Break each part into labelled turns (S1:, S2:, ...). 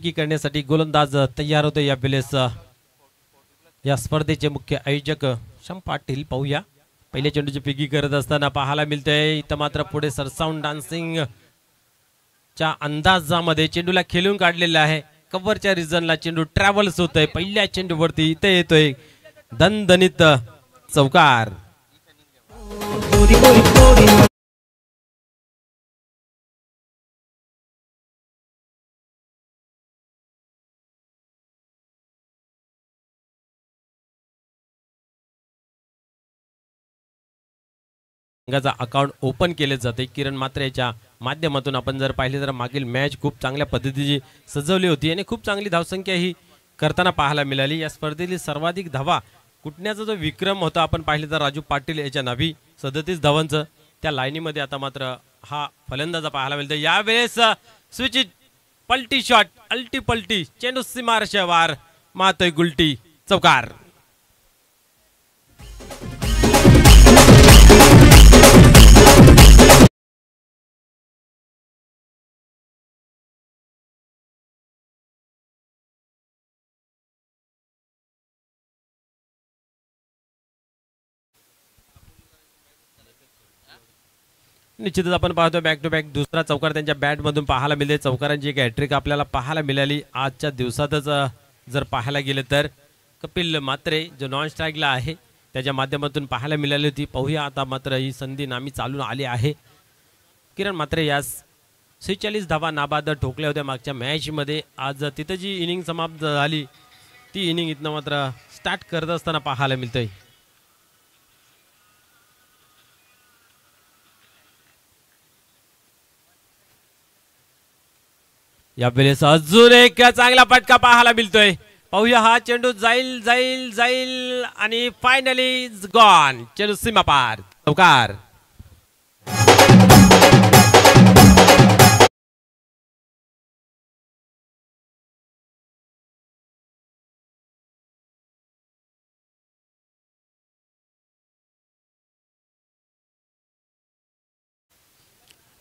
S1: फेकी करण्यासाठी गोलंदाज तयार होते. या वेळेस या स्पर्धेचे मुख्य आयोजक शम पाटील. पाहूया पहिल्या चेंडूची फेकी करत असताना पाहायला मिळतंय इथं मात्र पुढे सरसाऊंड डान्सिंग च्या अंदाजामध्ये चेंडूला खेळून काढलेला आहे. कव्हरच्या रिजनला चेंडू ट्रॅव्हल्स होतोय. पहिल्या चेंडूवरती इथे येतोय दणदणीत चौकार. अकाउंट ओपन केले जाते. किरण मात्रेच्या माध्यमातून आपण जर पाहिले तर मागील मॅच खूप चांगल्या पद्धतीची सजवली होती आणि खूप चांगली धावसंख्या ही करताना पाहायला मिळाली. या स्पर्धेतील सर्वाधिक धावा कुटण्याचा जो विक्रम होता आपण पाहिले तर राजू पाटील याच्या नावी 37 धावांचं त्या लाईनीमध्ये आता मात्र हा फलंदाज पाहायला मिळतो. यावेळेस स्विच पलटी शॉट अल्टी पलटी चेंडू सीमारेषेवर मातोय गुलटी चौकार. निश्चितच आपण पाहतो बॅक टू बॅक दुसरा चौकार त्यांच्या बॅट मधून पाहायला मिळते. चौकारांची एक हॅट्रिक आपल्याला पाहायला मिळाली आजच्या दिवसातच. जर पाहायला गेलं तर कपिल मात्रे जो नॉन स्ट्राईकला आहे त्याच्या माध्यमातून पाहायला मिळाली होती. पाहूया आता मात्र ही संधी नामी चालून आली आहे. किरण मात्रे यास 46 धावा नाबाद ठोकल्या होत्या मागच्या मॅच मध्ये. आज तिथं जी इनिंग समाप्त झाली ती इनिंग इथनं मात्र स्टार्ट करत असताना पाहायला मिळतंय. या वेळेस अजून एक चांगला फटका पाहायला मिळतोय. पाहूया हा चेंडू जाईल जाईल जाईल आणि फायनली गॉन. चेंडू सीमा पार चौकार.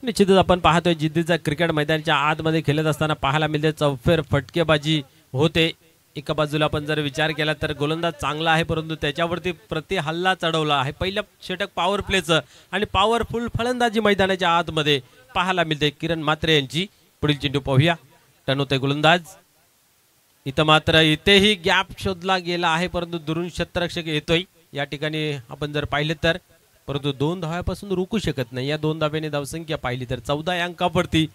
S1: निश्चितच आपण पाहतोय जिद्दीचा क्रिकेट मैदानाच्या आतमध्ये खेळत असताना पाहायला मिळते. चौफेर फटकेबाजी होते. एका बाजूला आपण जर विचार केला तर गोलंदाज चांगला आहे परंतु त्याच्यावरती प्रति हल्ला चढवला आहे. पहिलं षटक पॉवर प्लेचं आणि पॉवरफुल फलंदाजी मैदानाच्या आतमध्ये पाहायला मिळते. किरण मात्रे यांची पुढील चेंडू पाहूया. टर्न होते गोलंदाज. इथं मात्र इथेही गॅप शोधला गेला आहे परंतु दुरून क्षेत्ररक्षक येतोय. या ठिकाणी आपण जर पाहिले तर परंतु 2 धाव्यापासून रोखू शकत नाही. या 2 धाव्याने धावसंख्या पाहिली तर 14 अंकावरती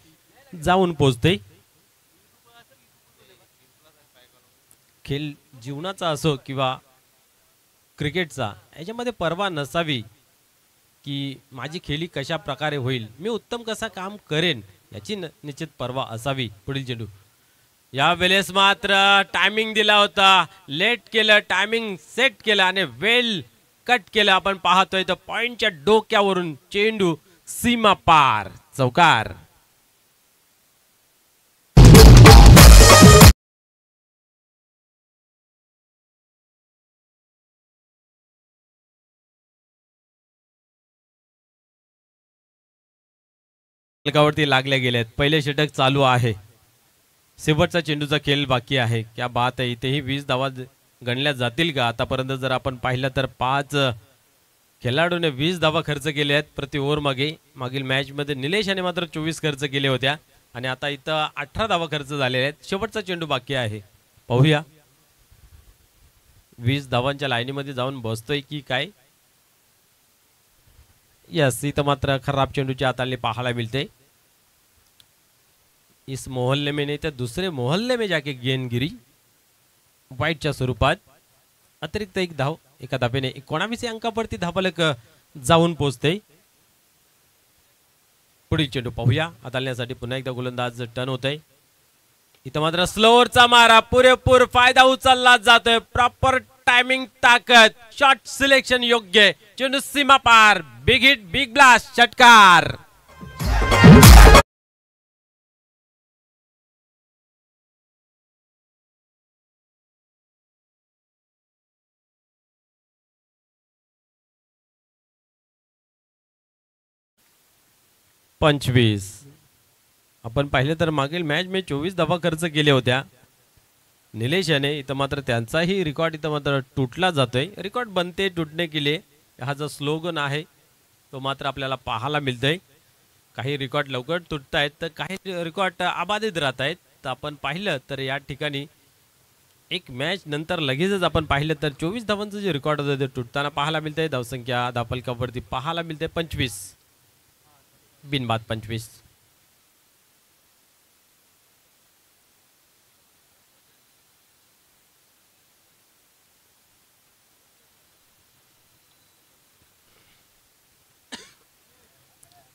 S1: जाऊन पोहोचते. खेळ जीवनाचा असो किंवा क्रिकेटचा याच्यामध्ये पर्वा नसावी की माझी खेळी कशा प्रकारे होईल, मी उत्तम कसा काम करेन याची निश्चित पर्वा असावी. पुढील चेंडू या वेळेस मात्र टायमिंग दिला होता. लेट केलं टायमिंग सेट केलं आणि वेल कट केलं. आपण पाहतोय तर पॉइंटच्या डोक्यावरून चेंडू सीमा पार चौकार. फलकावरती लागल्या गेलेत. पहिले षटक चालू आहे. शेवटचा चेंडूचा खेळ बाकी आहे. क्या बात आहे. इथेही 20 धावा गणल्या जातील का? आतापर्यंत जर आपण पाहिलं तर 5 खेळाडूने 20 धावा खर्च केले आहेत प्रति ओव्हर मागे. मागील मॅच मध्ये निलेश याने मात्र 24 खर्च केले होत्या आणि आता इथं 18 धावा खर्च झालेले आहेत. शेवटचा चेंडू बाकी आहे. पाहूया 20 धावांच्या लाईनीमध्ये जाऊन बसतोय की काय. यस इथं मात्र खराब चेंडूची हाताळणी पाहायला मिळते. इस मोहल्ले में नहीं तो दूसरे मोहल्ले में जाके गेंदगिरी वाईटच्या स्वरूपात. अतिरिक्त एक धाव एका धावेने 19 अंकावरती धावफलक जाऊन पोहोचते. पुढील चेंडू पाहूया. हाताळण्यासाठी पुन्हा एकदा गोलंदाज टर्न होत आहे. इथं मात्र स्लोअरचा मारा पुरेपूर फायदा उचलला जातोय. प्रॉपर टायमिंग ताकद शॉट सिलेक्शन योग्य. चेंडू सीमा पार. बिग हिट बिग ब्लास्ट षटकार. पंचवीस आपण पाहिले तर मागील मॅच मी 24 धावा खर्च केल्या होत्या निलेश याने. इथं मात्र त्यांचाही रेकॉर्ड इथं मात्र तुटला जातोय. रेकॉर्ड बनते तुटणे के लिए हा जो स्लोगन आहे तो मात्र आपल्याला पाहायला मिळतोय. काही रेकॉर्ड लवकर तुटत आहेत तर काही रेकॉर्ड अबाधित राहत आहेत. तर आपण पाहिलं तर या ठिकाणी एक मॅच नंतर लगेचच आपण पाहिलं तर 24 धावांचं जे रेकॉर्ड होतं ते तुटताना पाहायला मिळतंय. धावसंख्या धावफलकावरती पाहायला मिळते 25 बिनबाद 25.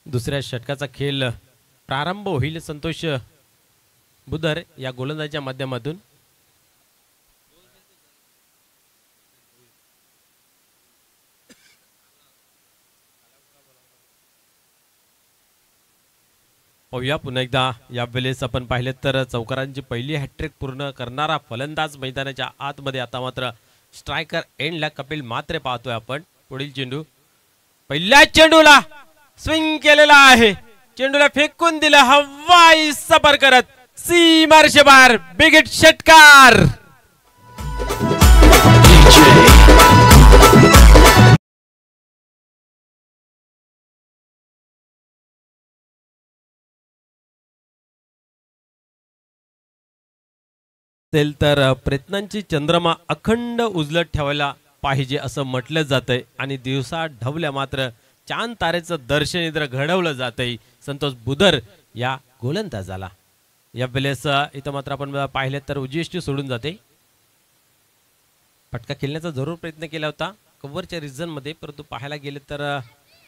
S1: दुसऱ्या षटकाचा खेळ प्रारंभ होईल संतोष बुधर या गोलंदाजीच्या माध्यमातून. पाहूया पुन्हा एकदा या वेळेस आपण पाहिले तर चौकारांची पहिली हॅट्रिक पूर्ण करणारा फलंदाज मैदानाच्या आतमध्ये. आता मात्र स्ट्रायकर एंडला कपिल मात्रे पाहतोय आपण. पुढील चेंडू पहिल्या चेंडूला स्विंग केलेला आहे. चेंडूला फेकून दिलं हवाई सफर करत सीमारेषे बाहेर. बिग हिट षटकार. तर प्रयत्नांची चंद्रमा अखंड उजलत ठेवायला पाहिजे असं म्हटलं जातंय आणि दिवसा ढवल्या मात्र चांद तारेचं दर्शन इथं घडवलं जातंय संतोष बुधर या गोलंदाजाला. या वेळेस इथं मात्र आपण पाहिले तर उजीष्टी सोडून जाते. फटका खेळण्याचा जरूर प्रयत्न केला होता कव्हरच्या रिझन मध्ये, परंतु पाहायला गेले तर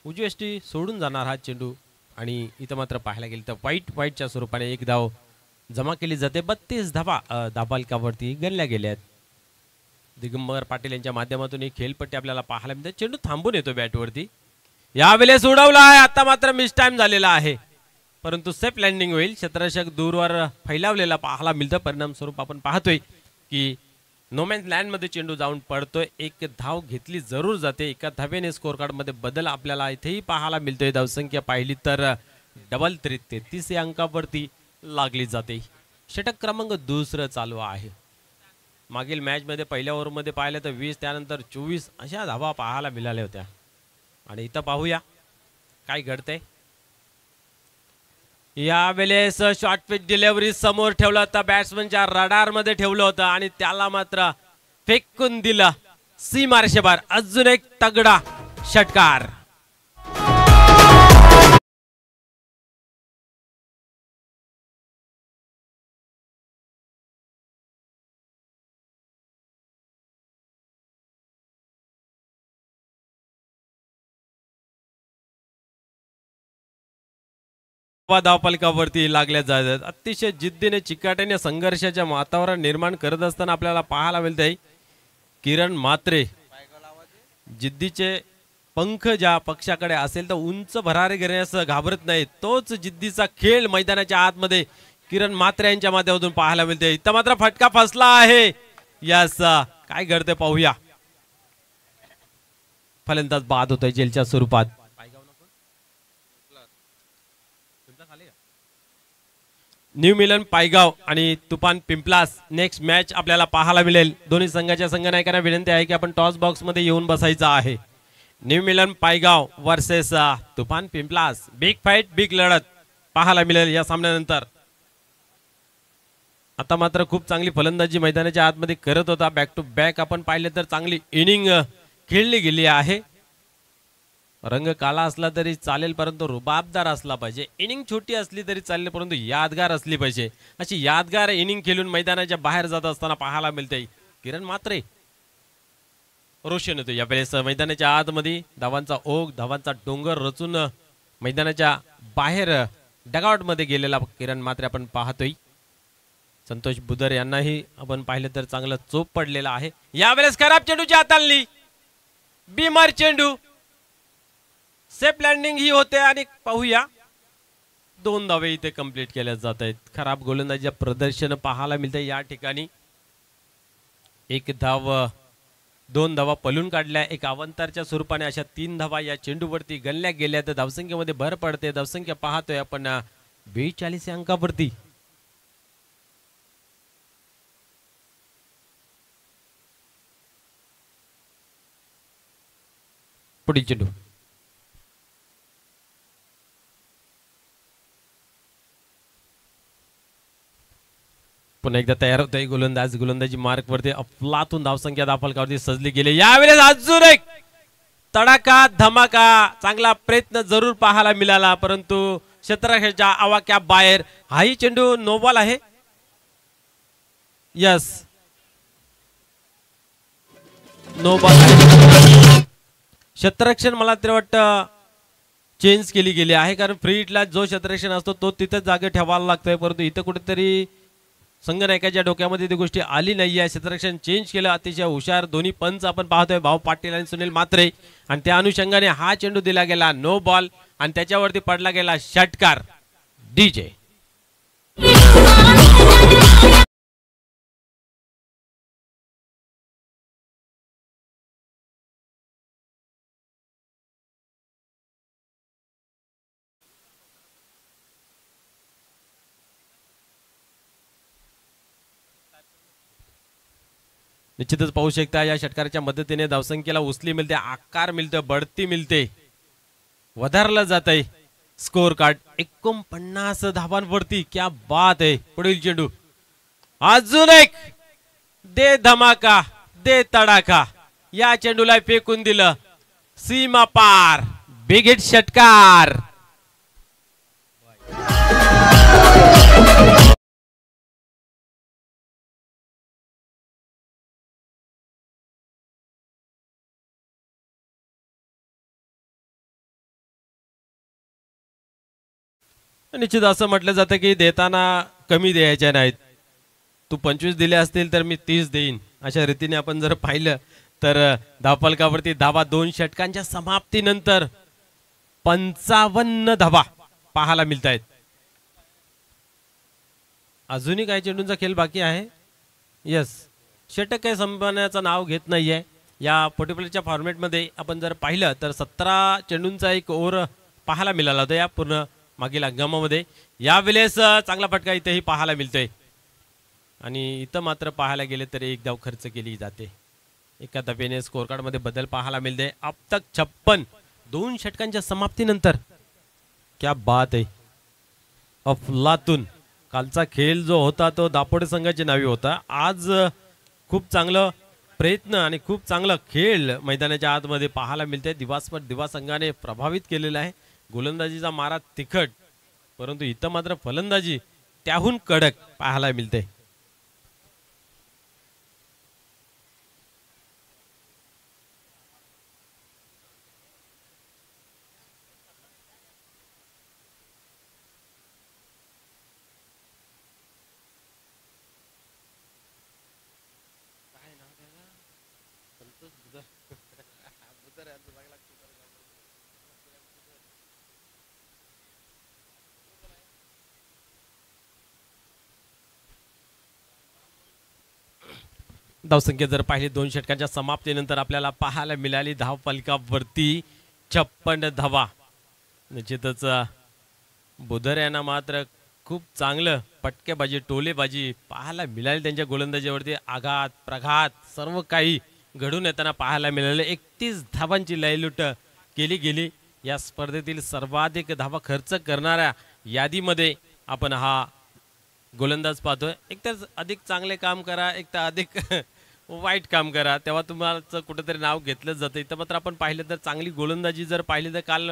S1: उजीष्टी सोडून जाणार हा चेंडू. आणि इथं मात्र पाहायला गेले तर वाईटच्या स्वरूपाने एक धाव जमा केली जाते. 32 धावा धाबालकावरती गणल्या गेल्या आहेत. दिगंबर पाटील यांच्या माध्यमातून ही खेळपट्टी आपल्याला पाहायला मिळते. चेंडू थांबून येतो बॅटवरती. यावेळेस उडवला आहे. आता मात्र मिस टाइम झालेला आहे, परंतु सेफ लँडिंग होईल. क्षेत्ररक्षक दूरवर फैलावलेला पाहायला मिळतं. परिणाम स्वरूप आपण पाहतोय की नोमॅन्स लँड मध्ये चेंडू जाऊन पडतोय. एक धाव घेतली जरूर जाते. एका धावेने स्कोर कार्ड मध्ये बदल आपल्याला इथेही पाहायला मिळतोय. धावसंख्या पाहिली तर डबल 33 या अंकावरती लागली जाते. षटक क्रमांक दुसरं चालू आहे. मागील मॅच मध्ये पहिल्या ओव्हर मध्ये पाहिलं तर 20 त्यानंतर 24 अशा धावा पाहायला मिळाल्या होत्या. आणि इथं पाहूया काय घडतंय. या वेळेस शॉर्ट पिच डिलिव्हरी समोर ठेवलं होतं. बॅट्समनच्या रडार मध्ये ठेवलं होतं आणि त्याला मात्र फेकून दिलं सीमारेषेबाहेर. अजून एक तगडा षटकार. धावफलकावरती लागल्या जातात. अतिशय जिद्दीने चिकाटीने संघर्षाचे वातावरण निर्माण करत असताना आपल्याला पाहायला मिळते किरण मात्रे. जिद्दीचे पंख ज्या पक्षाकडे असेल तर उंच भरारी घेण्यास घाबरत नाही. तोच जिद्दीचा खेळ मैदानाच्या आतमध्ये किरण मात्रे यांच्या माध्यमातून पाहायला मिळते. इथं मात्र फटका फसला आहे. यास काय घडते पाहूया. फलंदाज बाद होतोय जेलच्या स्वरूपात. न्यू मिलन पायगाव आणि तुफान पिंपलास नेक्स्ट मॅच आपल्याला पाहायला मिळेल. दोन्ही संघाच्या संघनायकांना विनंती आहे की आपण टॉस बॉक्स मध्ये येऊन बसायचं आहे. न्यू मिलन पायगाव वर्सेस तुफान पिंपलास. बिग फाईट बिग लढत पाहायला मिळेल या सामन्यानंतर. आता मात्र खूप चांगली फलंदाजी मैदानाच्या आतमध्ये करत होता. बॅक टू बॅक आपण पाहिले तर चांगली इनिंग खेळली गेली आहे. रंग काळा असला तरी चालेल, परंतु रुबाबदार असला पाहिजे. इनिंग छोटी असली तरी चालेल, परंतु यादगार असली पाहिजे. अशी यादगार इनिंग खेळून मैदानाच्या बाहेर जात असताना पाहायला मिळते. किरण मात्रे रोशन होतो. यावेळेस मैदानाच्या आतमध्ये धावांचा ओघ धावांचा डोंगर रचून मैदानाच्या बाहेर डगआउट मध्ये गेलेला किरण मात्रे आपण पाहतोय. संतोष बुधर यांनाही आपण पाहिलं तर चांगला चोप पडलेला आहे. यावेळेस खराब चेंडूची हाताळणी. बीमार चेंडू. सेफ लँडिंग ही होते आणि पाहूया 2 धावे इथे कंप्लीट केल्या जात आहेत. खराब गोलंदाजीचे प्रदर्शन पाहायला मिळते या ठिकाणी. 1 धाव 2 धावा पलून काढल्या. एक अवंतरच्या स्वरूपाने अशा 3 धावा या चेंडूवरती गणल्या गेल्या. तर धावसंख्येमध्ये भर पडते. धावसंख्या पाहतोय आपण 42 या अंकावरती. पुढील चेंडू पुन्हा एकदा तयार होत आहे गोलंदाजी मार्क वरती अफलातून धावसंख्या धावफलकावरती सजली गेली. यावेळेस अजून एक तडाखा धमाका चांगला प्रयत्न जरूर पाहायला मिळाला, परंतु क्षेत्ररक्षकाच्या आवाक्या बाहेर. हाही चेंडू नो बॉल आहे. Yes, no ball. क्षेत्ररक्षण मला तरी वाटतं चेंज केली गेली आहे, कारण फ्री हिटला जो क्षेत्ररक्षण असतो तो तिथेच जागे ठेवायला लागतोय, परंतु इथं कुठेतरी संघनायकाच्या डोक्यामध्ये ती गोष्टी आली नाहीये. क्षेत्ररक्षण चेंज केलं. अतिशय हुशार दोन्ही पंच आपण पाहतोय, भाऊ पाटील आणि सुनील म्हात्रे, आणि त्या अनुषंगाने हा चेंडू दिला गेला नो बॉल आणि त्याच्यावरती पडला गेला षटकार. डीजे निश्चितच पाहू शकता या षटकाराच्या मदतीने धावसंख्येला उचली मिळते, आकार मिळतो, बढती मिळते, वधारलं जात आहे स्कोर कार्ड 49 धावांवरती. क्या बात आहे. पुढील चेंडू अजून एक दे धमाका दे तडाखा. या चेंडूला फेकून दिलं सीमा पार. बिग हिट षटकार. निश्चित असं म्हटलं जातं की देताना कमी द्यायच्या नाहीत. तू 25 दिले असतील तर मी 30 देईन, अशा रीतीने आपण जर पाहिलं तर धावफलकावरती धावा 2 षटकांच्या समाप्तीनंतर 55 धावा पाहायला मिळत आहेत. अजूनही काही चेंडूंचा खेळ बाकी आहे. यस, षटक काही संपण्याचं नाव घेत नाहीये. या पर्टिक्युलरच्या फॉर्मॅटमध्ये आपण जर पाहिलं तर 17 चेंडूंचा एक ओव्हर पाहायला मिळाला होता या पूर्ण मागील हंगामामध्ये. यावेळेस चांगला फटका इथेही पाहायला मिळतोय आणि इथं मात्र पाहायला गेले तर एक धाव खर्च केली जाते. एका धावेने स्कोर कार्ड मध्ये बदल पाहायला मिळते. अब तक 56 2 षटकांच्या समाप्तीनंतर. क्या बात आहे. अफलातून कालचा खेळ जो होता तो दापोडे संघाच्या नावी होता. आज खूप चांगलं प्रयत्न आणि खूप चांगला खेळ मैदानाच्या आतमध्ये पाहायला मिळते. दिवासपर दिवा संघाने प्रभावित केलेला आहे. गोलंदाजीचा मारा तिखट, परंतु इथं मात्र फलंदाजी त्याहून कडक पाहायला मिळते. धावसंख्या जर पाहिली 2 षटकांच्या समाप्तीनंतर आपल्याला पाहायला मिळाली धाव फलकावरती 56 धावा. निश्चितच बुधर यांना मात्र खूप चांगलं पटकेबाजी टोलेबाजी पाहायला मिळाली. त्यांच्या गोलंदाजीवरती आघात प्रघात सर्व काही घडून येताना पाहायला मिळाले. 31 धावांची लयलूट केली गेली. या स्पर्धेतील सर्वाधिक धावा खर्च करणाऱ्या यादीमध्ये आपण हा गोलंदाज पाहतोय. एक तर अधिक चांगले काम करा, एक तर अधिक वाईट काम करा, तेव्हा तुम्हाला कुठेतरी नाव घेतलं जातं. इथं मात्र आपण पाहिलं तर चांगली गोलंदाजी जर पाहिली तर काल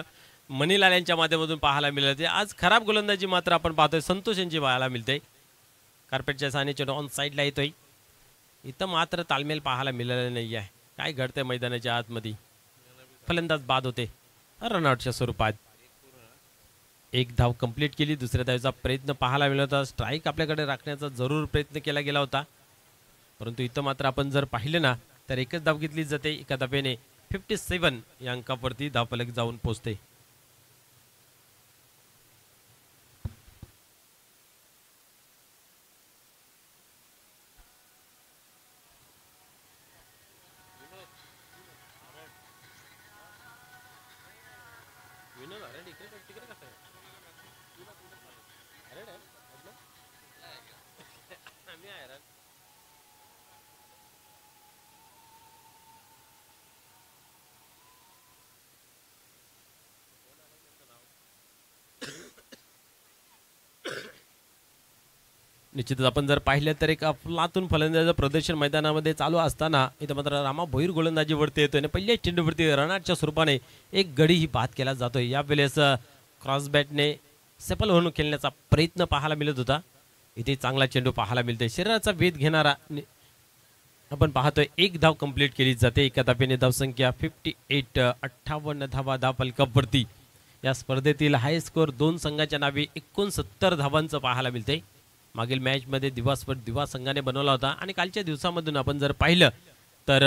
S1: मनीलाल यांच्या माध्यमातून पाहायला मिळते. आज खराब गोलंदाजी मात्र आपण पाहतोय संतोष यांची पाहायला मिळते. कार्पेटच्या सानेच्या ऑन साईडला येतोय. इथं मात्र तालमेल पाहायला मिळालेलं नाही आहे. काय घडतंय मैदानाच्या आतमध्ये. फलंदाज बाद होते रनआउटच्या स्वरूपात. एक धाव कंप्लीट केली. दुसऱ्या धावेचा प्रयत्न पाहायला मिळाला होता. स्ट्राईक आपल्याकडे राखण्याचा जरूर प्रयत्न केला गेला होता, परंतु इथं मात्र आपण जर पाहिलं ना तर एकच धाव घेतली जाते. एका धावेने 57 या अंकावरती धावफलक जाऊन पोहोचते. निश्चितच आपण जर पाहिलं तर एक अफलातून फलंदाजाचं प्रदर्शन मैदानामध्ये चालू असताना इथं मात्र रामा भोईर गोलंदाजीवरती येतोय आणि पहिल्याच चेंडूवरती रनआउटच्या स्वरूपाने एक गडी ही बाद केला जातोय. यावेळेस क्रॉस बॅटने सफल होऊन खेळण्याचा प्रयत्न पाहायला मिळत होता. इथे चांगला चेंडू पाहायला मिळतोय. शरीराचा वेध घेणारा आपण पाहतोय एक धाव कंप्लीट केली जाते. एका धावेने धावसंख्या 58 58 धावा धावफलकावरती. या स्पर्धेतील हाय स्कोअर दोन संघाच्या नावे 69 धावांचं पाहायला मिळते. मागील मॅचमध्ये दिवा संघाने बनवला होता आणि कालच्या दिवसामधून आपण जर पाहिलं तर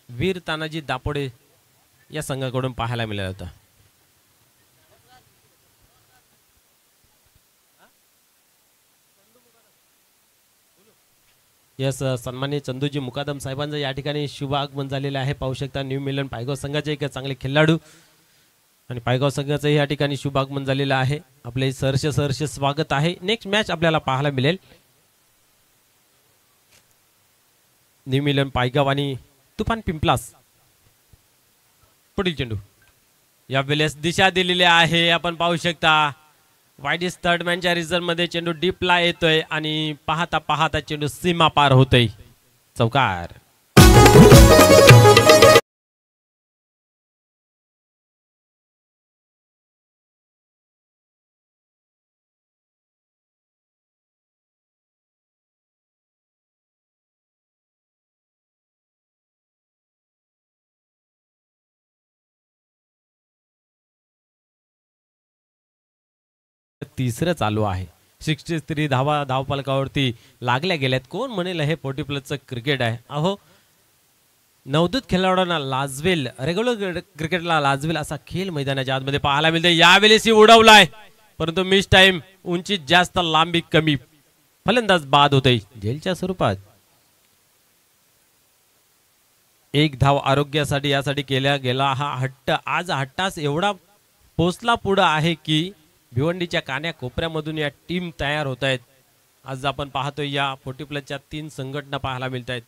S1: वीर तानाजी दापोडे या संघाकडून पाहायला मिळालं होतं. यस सन्माननीय चंदूजी मुकादम साहेबांचं या ठिकाणी शुभ आगमन झालेलं आहे. पाहू शकता न्यू मिलन पायगाव संघाचे एक चांगले खेळाडू आणि पायगाव संघाचं या ठिकाणी शुभ आगमन झालेलं आहे. आपले सहर्ष स्वागत आहे. नेक्स्ट मॅच आपल्याला पाहायला मिळेल न्यू मिलन पायगाव आणि तुफान पिंपलास. पुढील चेंडू यावेळेस दिशा दिलेली आहे. आपण पाहू शकता वाईडिस थर्ड मॅनच्या रिझल्ट मध्ये चेंडू डीपला येतोय आणि पाहता पाहता चेंडू सीमा पार होतोय. चौकार. तिसरं चालू आहे. 63 धावा धावफलकावरती लागल्या गेल्यात. कोण म्हणेल हे 40+ क्रिकेट आहे. अहो नवदूत खेळाडूंना लाजवेल, रेग्युलर क्रिकेटला लाजवेल असा खेळ मैदानाच्या आतमध्ये पाहायला मिळते. यावेळेस उडवलाय परंतु मिस टाइम. उंची जास्त लांबी कमी. फलंदाज बाद होते झेलच्या स्वरूपात. एक धाव आरोग्यासाठी यासाठी केला गेला हा हट्ट आज हट्टास एवढा पोचला पुढे आहे की भिवंडीच्या कान्या कोपऱ्यामधून या टीम तयार होत आहेत. आज आपण पाहतोय या 40+ 3 संघटना पाहायला मिळत आहेत.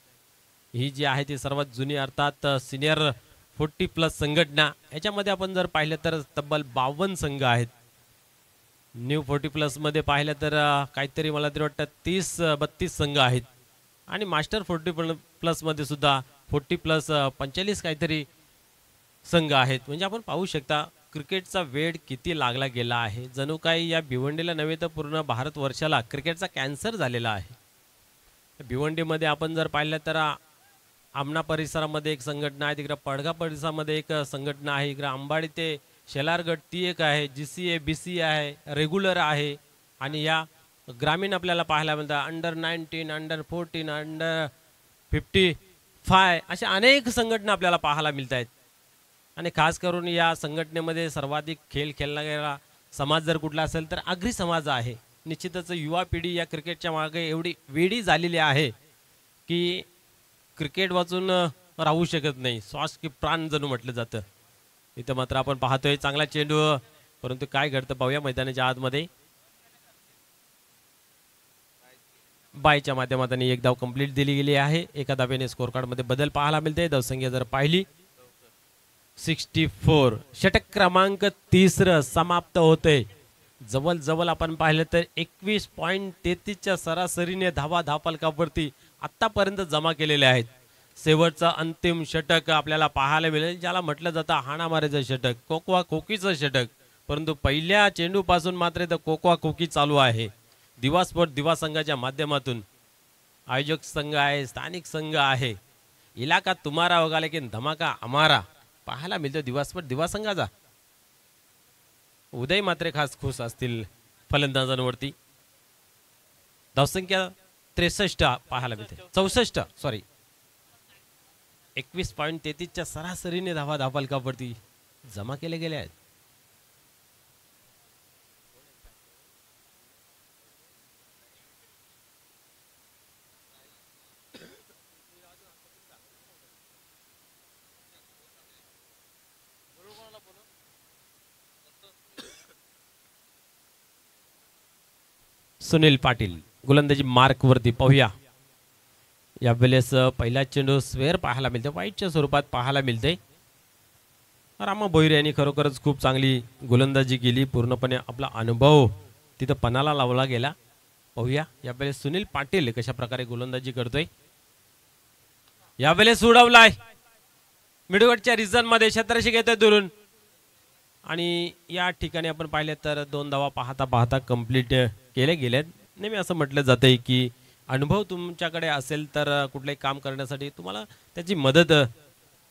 S1: ही जी आहे ती सर्वात जुनी अर्थात सिनियर 40+ संघटना. याच्यामध्ये आपण जर पाहिलं तर तब्बल 52 संघ आहेत. न्यू 40+ मध्ये पाहिलं तर काहीतरी मला तरी वाटतं 30-32 संघ आहेत आणि मास्टर 40+ मध्ये सुद्धा 40+ 45 काहीतरी संघ आहेत. म्हणजे आपण पाहू शकता क्रिकेटचा वेळ किती लागला गेला आहे. जणू काही या भिवंडीला नव्हे तर पूर्ण भारतवर्षाला क्रिकेटचा कॅन्सर झालेला आहे. भिवंडीमध्ये आपण जर पाहिलं तर आमना परिसरामध्ये एक संघटना आहे, तिकडे पडगा परिसरामध्ये एक संघटना आहे, इकडे अंबाडी ते शेलारगड ती एक आहे, GCA BCA आहे, रेग्युलर आहे आणि या ग्रामीण आपल्याला पाहायला मिळतात अंडर 19 अंडर 14 अंडर 55 अशा अनेक संघटना आपल्याला पाहायला मिळत आहेत. आणि खास करून या संघटनेमध्ये सर्वाधिक खेळ खेळला गेला समाज जर कुठला असेल तर आगरी समाज आहे. निश्चितच युवा पिढी या क्रिकेटच्या मागे एवढी वेडी झालेली आहे की क्रिकेट वाचून राहू शकत नाही. श्वास की प्राण जणू म्हटलं जातं. इथं मात्र आपण पाहतोय चांगला चेंडू परंतु काय घडतं पाहूया मैदानाच्या आतमध्ये. बायच्या माध्यमातून एक धाव कंप्लीट दिली गेली आहे. एका धावेने स्कोर कार्ड मध्ये बदल पाहायला मिळते. धावसंख्या जर पाहिली 64. षटक क्रमांक 3 समाप्त होते. जवळ आपण पाहिलं तर 21.33च्या सरासरीने धावा धावफलकावरती आतापर्यंत जमा केलेले आहेत. शेवटचं अंतिम षटक आपल्याला पाहायला मिळेल ज्याला म्हटलं जातं हाणामारीचं षटक, कोकवा कोकीचं षटक. परंतु पहिल्या चेंडूपासून मात्र इथं कोकवा कोकी चालू आहे. दिवा स्पोर्ट दिवा संघाच्या माध्यमातून आयोजक संघ आहे, स्थानिक संघ आहे. इलाका तुम्हारा होगा लेकिन धमाका हमारा पाहायला मिळतो दिवा संघाचा. उदय मात्र खास खुश असतील फलंदाजांवरती. धावसंख्या 63 पाहायला मिळते. 64 सॉरी 21.33च्या सरासरीने धावा धावफलकावरती जमा केले गेले आहेत. सुनील पाटील गोलंदाजी मार्क वरती पाहूया. यावेळेस पहिला चेंडू स्वेअर पाहायला मिळते, वाईटच्या स्वरूपात पाहायला मिळते. रामा भोईर यांनी खरोखरच खूप चांगली गोलंदाजी केली. पूर्णपणे आपला अनुभव तिथं पणाला लावला गेला. पाहूया यावेळेस सुनील पाटील कशा प्रकारे गोलंदाजी करतोय. यावेळेस उडवलाय मिडवटच्या रिझन मध्ये क्षेत्रशी घेतोय दुरून आणि या ठिकाणी आपण पाहिले तर 2 धावा पाहता पाहता कंप्लीट केले गेलेत. नेहमी असं म्हटलं जातंय की अनुभव तुमच्याकडे असेल तर कुठलंही काम करण्यासाठी तुम्हाला त्याची मदत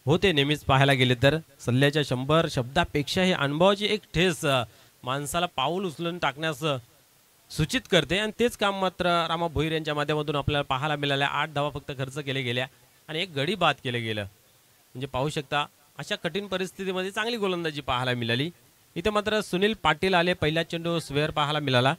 S1: होते. नेहमीच पाहायला गेले तर सल्ल्याच्या 100 शब्दापेक्षा ही अनुभवाची एक ठेस माणसाला पाऊल उचलून टाकण्यास सूचित करते आणि तेच काम मात्र रामा भोईर यांच्या माध्यमातून आपल्याला पाहायला मिळाल्या. 8 धावा फक्त खर्च केले गेल्या आणि एक गडी बाद केले गेलं. म्हणजे पाहू शकता अशा कठीण परिस्थितीमध्ये चांगली गोलंदाजी पाहायला मिळाली. इथे मात्र सुनील पाटील आले. पहिला चेंडू स्वेअर पाहायला मिळाला.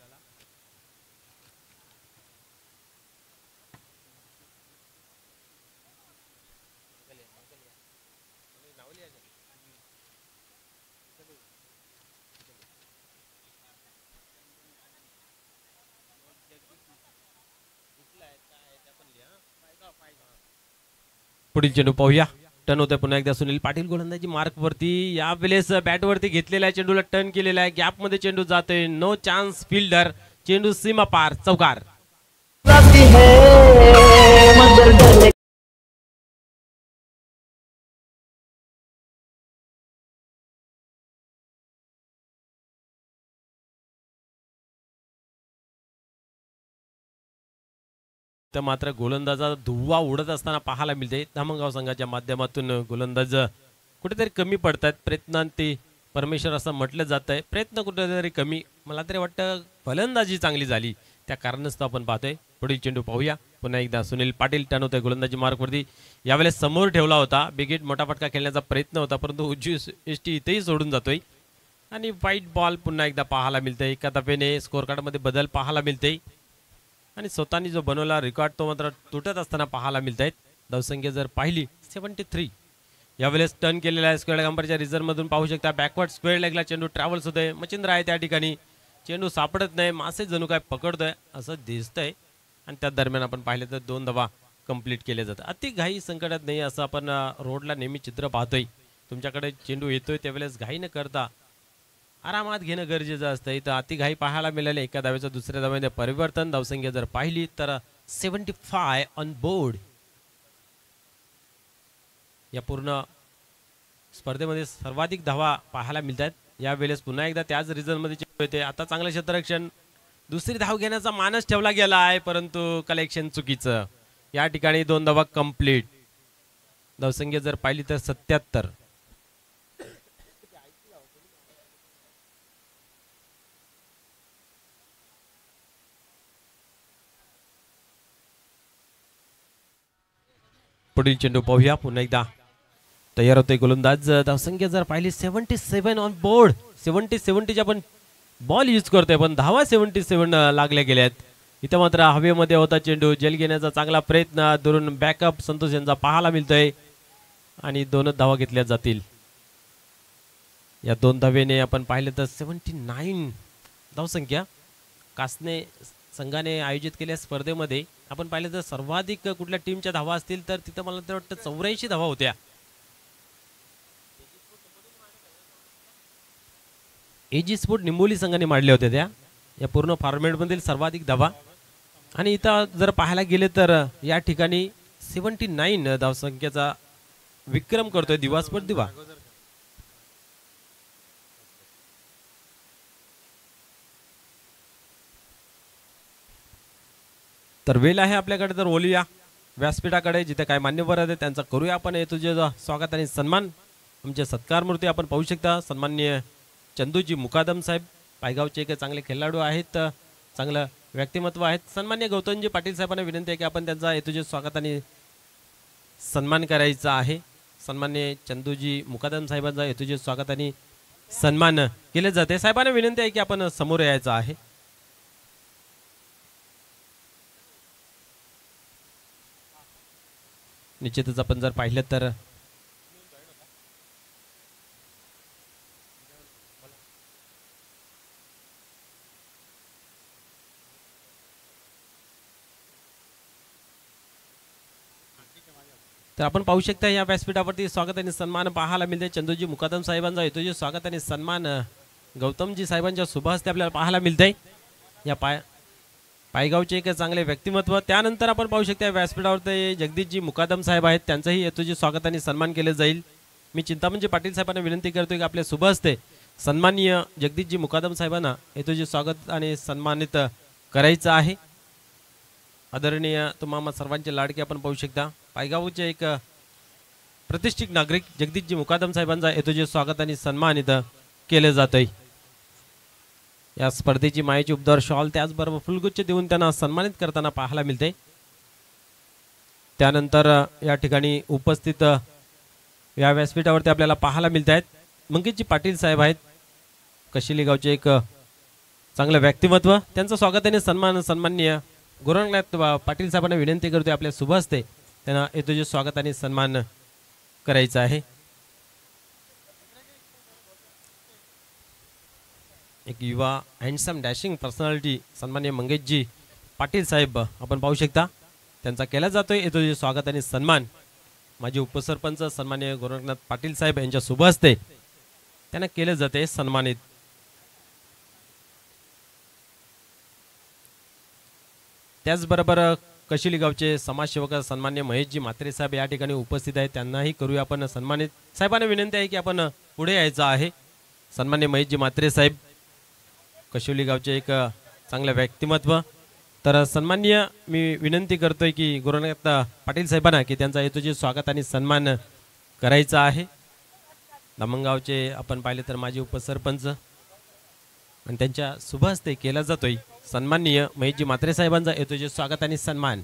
S1: पुढील चेंडू पाहूया. टर्न होतोय पुन्हा एकदा सुनील पाटील गोलंदाजी मार्क वरती. यावेळेस बॅट वरती घेतलेला चेंडूला टर्न केलेला आहे. गॅप मध्ये चेंडू जातोय. No chance fielder. चेंडू सीमा पार चौकार. तर मात्र गोलंदाजा धुव्वा उडत असताना पाहायला मिळते. धामणगाव संघाच्या माध्यमातून गोलंदाज कुठेतरी कमी पडतात. प्रयत्नांती परमेश्वर असं म्हटलं जात आहे. प्रयत्न कुठेतरी कमी. मला तरी वाटतं फलंदाजी चांगली झाली त्या कारणास्तव आपण पाहतोय. पुढील चेंडू पाहूया. पुन्हा एकदा सुनील पाटील टर्न होतोय गोलंदाजी मार्कवरती. यावेळेस समोर ठेवला होता. बिगेट मोठा फटका खेळण्याचा प्रयत्न होता परंतु उजवी एसटी इथेही सोडून जातोय आणि व्हाईट बॉल पुन्हा एकदा पाहायला मिळतंय. एका तपेने स्कोर कार्डमध्ये बदल पाहायला मिळते आणि स्वतःनी जो बनवला रेकॉर्ड तो मात्र तुटत असताना पाहायला मिळत आहेत. धावसंख्या जर पाहिली 73. यावेळेस टर्न केलेला आहे स्क्वेअर लेगच्या रिझर्व मधून पाहू शकता. बॅकवर्ड स्क्वेअर लेगला चेंडू ट्रॅव्हल्स होतोय. मच्छिंद्र आहे त्या ठिकाणी. चेंडू सापडत नाही. मासे जणू काय पकडतोय असं दिसतंय आणि त्या दरम्यान आपण पाहिले तर 2 धावा कंप्लीट केले जातात. अति घाई संकटात नाही असं आपण रोडला नेहमी चित्र पाहतोय. तुमच्याकडे चेंडू येतोय त्यावेळेस घाई न करता आरामात घेणं गरजेचं असतं. इथं अति घाई पाहायला मिळाले. एका धावेचं दुसऱ्या धावेमध्ये परिवर्तन. धावसंख्या जर पाहिली तर 75 ऑन बोर्ड. या पूर्ण स्पर्धेमध्ये सर्वाधिक धावा पाहायला मिळतात. यावेळेस पुन्हा एकदा त्याच रिझन मध्ये चेंडू येते. आता चांगलं क्षेत्ररक्षण. दुसरी धाव घेण्याचा मानस ठेवला गेला आहे परंतु कलेक्शन चुकीचं. या ठिकाणी 2 धावा कंप्लीट. धावसंख्या जर पाहिली तर 77. पुढील चेंडू पाहूया. पुन्हा एकदा तयार होते गोलंदाज. धावसंख्या जर पाहिली 77 ऑन बोर्ड. 70च्या पण बॉल यूज करतोय पण धावा 77 लागल्या गेल्यात. इथं मात्र हवेमध्ये होता चेंडू. जेल घेण्याचा चांगला प्रयत्न. दुरून बॅकअप संतोष यांचा पाहायला मिळतोय आणि 2 धावा घेतल्या जातील. या 2 धावेने आपण पाहिलं तर 79 धावसंख्या. कासने संघाने आयोजित केलेल्या स्पर्धेमध्ये आपण पाहिलं तर सर्वाधिक कुठल्या टीमच्या धावा असतील तर तिथं मला तर वाटतं 84 धावा होत्या. एजी स्पोर्ट निंबोली संघाने मांडले होते त्या या पूर्ण फॉर्मॅटमधील सर्वाधिक धावा. आणि इथं जर पाहायला गेले तर या ठिकाणी 79 धावसंख्येचा विक्रम करतोय दिवा स्पोर्ट दिवा. तर वेळ आहे आपल्याकडे तर बोलूया व्यासपीठाकडे जिथे काय मान्यवर आहेत त्यांचा करूया आपण हे तुझे स्वागत आणि सन्मान. आमचे सत्कार मूर्ती आपण पाहू शकता. सन्माननीय चंदूजी मुकादम साहेब पायगावचे एक चांगले खेळाडू आहेत. चांगलं व्यक्तिमत्व आहेत. सन्माननीय गौतमजी पाटील साहेबांना विनंती आहे की आपण त्यांचा हे तुझे स्वागत आणि सन्मान करायचा आहे. सन्माननीय चंदूजी मुकादम साहेबांचा हे तुझे स्वागत आणि सन्मान केले जाते. साहेबांना विनंती आहे की आपण समोर यायचं आहे. निश्चितच आपण जर पाहिलं तर आपण पाहू शकता या व्यासपीठावरती स्वागत आणि सन्मान पाहायला मिळते. चंदूजी मुकादम साहेबांचा हेतूजी स्वागत आणि सन्मान गौतमजी साहेबांच्या शुभ हस्ते आपल्याला पाहायला मिळते. या पायगावचे एक चांगले व्यक्तिमत्व. त्यानंतर आपण पाहू शकता व्यासपीठावर ते जगदीशजी मुकादम साहेब आहेत, त्यांचंही येतोजी स्वागत आणि सन्मान केले जाईल. मी चिंतामणजी पाटील साहेबांना विनंती करतोय की आपल्या शुभ हस्ते सन्माननीय जगदीशजी मुकादम साहेबांना येतोजी स्वागत आणि सन्मानित करायचं आहे. आदरणीय तुम्हा सर्वांचे लाडके आपण पाहू शकता पायगावचे एक प्रतिष्ठित नागरिक जगदीशजी मुकादम साहेबांचा येतोजी स्वागत आणि सन्मानित केले जातोय. या स्पर्धेची मायेची उपदार शॉल त्याचबरोबर फुलगुच्छ देऊन त्यांना सन्मानित करताना पाहायला मिळते. त्यानंतर या ठिकाणी उपस्थित या व्यासपीठावरती आपल्याला पाहायला मिळत आहेत मंगेशजी पाटील साहेब आहेत, कशिली गावचे एक चांगलं व्यक्तिमत्व. त्यांचं स्वागत आणि सन्माननीय गोरंगनाथ पाटील साहेबांना विनंती करतोय आपल्या शुभ हस्ते त्यांना येतोजी स्वागत आणि सन्मान करायचा आहे. एक युवा हँडसम डॅशिंग पर्सनॅलिटी सन्माननीय मंगेशजी पाटील साहेब आपण पाहू शकता त्यांचा केला जातोय येतोजी स्वागत आणि सन्मान. माजी उपसरपंच सन्माननीय गोरंगनाथ पाटील साहेब यांच्या शुभ हस्ते त्यांना केले जाते सन्मानित. त्याचबरोबर कशिली गावचे समाजसेवक सन्माननीय महेशजी म्हात्रे साहेब या ठिकाणी उपस्थित आहेत, त्यांनाही करूया आपण सन्मानित. साहेबांना विनंती आहे की आपण पुढे यायचं आहे. सन्माननीय महेशजी म्हात्रे साहेब कशिवली गावचे एक चांगलं व्यक्तिमत्व. तर सन्माननीय मी विनंती करतोय की गोरंगनाथ पाटील साहेबांना की त्यांचा येतोजी स्वागत आणि सन्मान करायचा आहे. धामणगावचे आपण पाहिले तर माजी उपसरपंच आणि त्यांच्या शुभ हस्ते केला जातोय सन्माननीय महेशजी म्हात्रे साहेबांचा येतोजी स्वागत आणि सन्मान.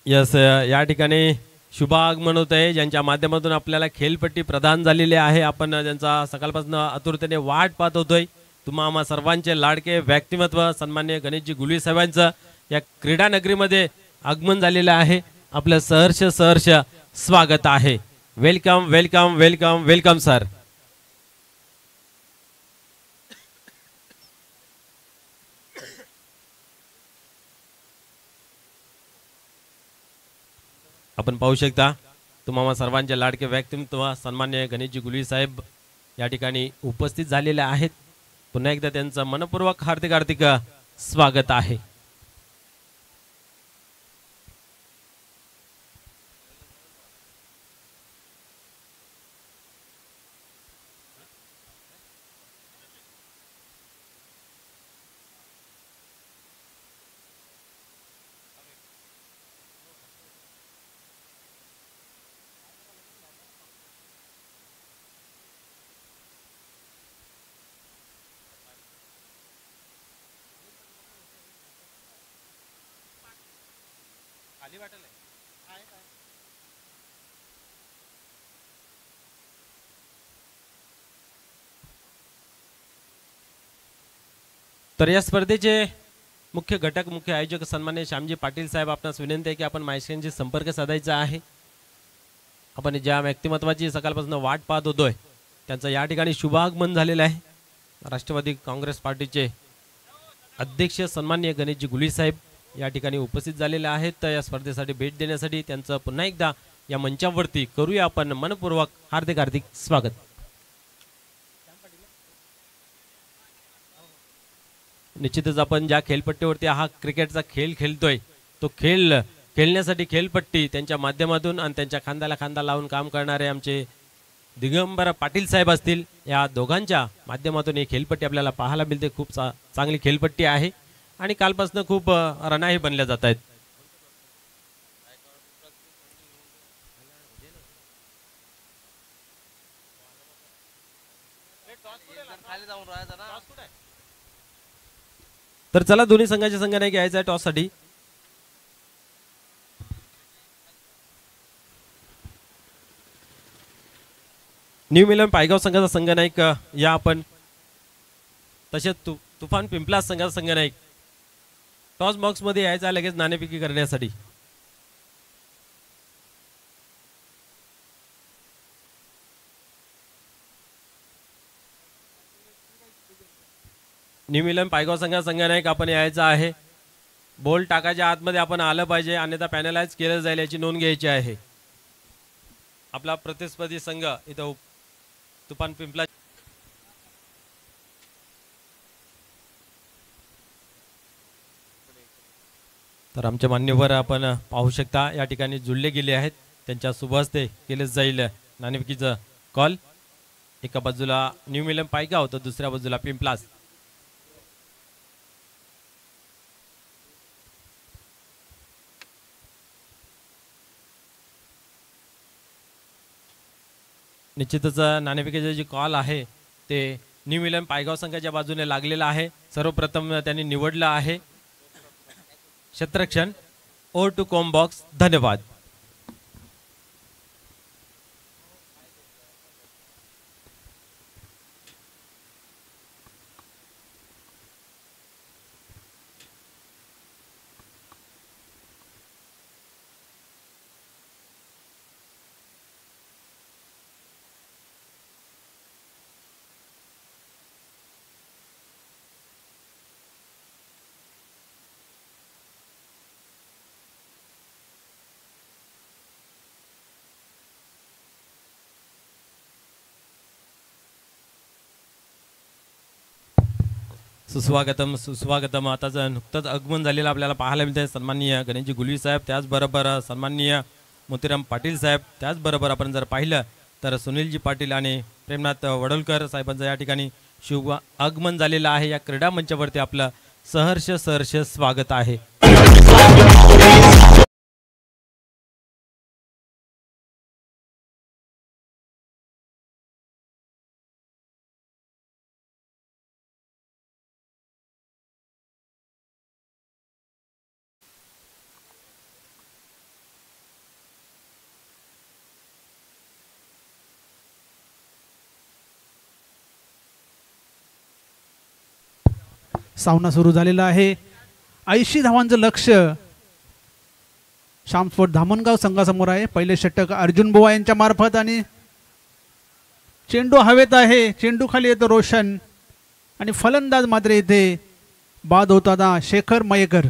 S1: यस, या ठिकाणी शुभ आगमन होत आहे ज्यांच्या माध्यमातून आपल्याला खेळपट्टी प्रदान झालेली आहे. आपण त्यांचा सकाळपासून आतुरतेने वाट पाहत होतोय. तुम्हा सर्वांचे लाडके व्यक्तिमत्व सन्माननीय गणेशजी गुलवी साहेबांचं या क्रीडा नगरीमध्ये आगमन झालेलं आहे. आपलं सहर्ष स्वागत आहे. Welcome welcome welcome welcome sir. आपण पाहू शकता तुम्हा सर्वांचे लाडके व्यक्तिमत्व सन्माननीय गणेशजी गुलवी साहेब या ठिकाणी उपस्थित झालेले आहेत. पुन्हा एकदा त्यांचं मनपूर्वक हार्दिक स्वागत आहे. तर या स्पर्धेचे मुख्य घटक मुख्य आयोजक सन्माननीय श्यामजी पाटील साहेब आपणास विनंती आहे की आपण माहितीशी संपर्क साधायचा आहे. आपण ज्या व्यक्तिमत्वाची सकाळपासून वाट पाहत होतोय त्यांचं या ठिकाणी शुभागमन झालेलं आहे. राष्ट्रवादी काँग्रेस पार्टीचे अध्यक्ष सन्माननीय गणेशजी गुलवी साहेब या ठिकाणी उपस्थित झालेले आहेत. तर या स्पर्धेसाठी भेट देण्यासाठी त्यांचं पुन्हा एकदा या मंचावरती करूया आपण मनपूर्वक हार्दिक स्वागत. निश्चितच आपण ज्या खेळपट्टीवरती हा क्रिकेटचा खेळ खेळतोय तो खेळ खेळण्यासाठी खेळपट्टी त्यांच्या माध्यमातून आणि त्यांच्या खांद्याला खांदा लावून काम करणारे आमचे दिगंबर पाटील साहेब असतील, या दोघांच्या माध्यमातून ही खेळपट्टी आपल्याला पाहायला मिळते. खूप चांगली खेळपट्टी आहे आणि कालपासून खूप रनाही बनल्या जात आहेत. तर चला दोन्ही संघाच्या संघाने घ्यायचा आहे टॉस साठी. न्यू मिलन पायगाव संघाचा संघनायक या आपण, तसेच तुफान पिंपला संघाचा संघनायक टॉस बॉक्स मध्ये यायचा लगेच नाणेफेकी करण्यासाठी. न्यू मिलन पायगाव संघानायक आपण यायचं आहे. बॉल टाकायच्या आतमध्ये आपण आलं पाहिजे, अन्यथा पॅनलाइज केलं जाईल याची नोंद घ्यायची आहे. आपला प्रतिस्पर्धी संघ इथं तुफान पिंपला तर आमच्या मान्यवर आपण पाहू शकता या ठिकाणी जुळले गेले आहेत. त्यांच्या शुभ हस्ते केले जाईल नाणेफेकीचं कॉल. एका बाजूला न्यू मिलन पायगाव तर दुसऱ्या बाजूला पिंपलास. निश्चितच नाणेफेकीचा जे कॉल आहे ते न्यू मिलन पायगाव संघाच्या बाजूने लागलेला आहे. सर्वप्रथम त्यांनी निवडलं आहे क्षेत्ररक्षण ओ टू कॉम बॉक्स. धन्यवाद. सुस्वागतम सुस्वागतम. आताच नुकतंच आगमन झालेलं आपल्याला पाहायला मिळते. सन्माननीय गणेशजी गुलवी साहेब, त्याचबरोबर सन्माननीय मोतीराम पाटील साहेब, त्याचबरोबर आपण जर पाहिलं तर सुनीलजी पाटील आणि प्रेमनाथ वडोलकर साहेबांचं या ठिकाणी शुभ आगमन झालेलं आहे. या क्रीडा मंचावरती आपलं सहर्ष स्वागत आहे.
S2: सामना सुरू झालेला आहे. 80 धावांचं लक्ष्य श्यामस्पोर्ट धामणगाव संघासमोर आहे. पहिले षटक अर्जुन बुवा यांच्या मार्फत आणि चेंडू हवेत आहे. चेंडू खाली येतो रोशन आणि फलंदाज मात्र इथे बाद होताना शेखर मयेकर.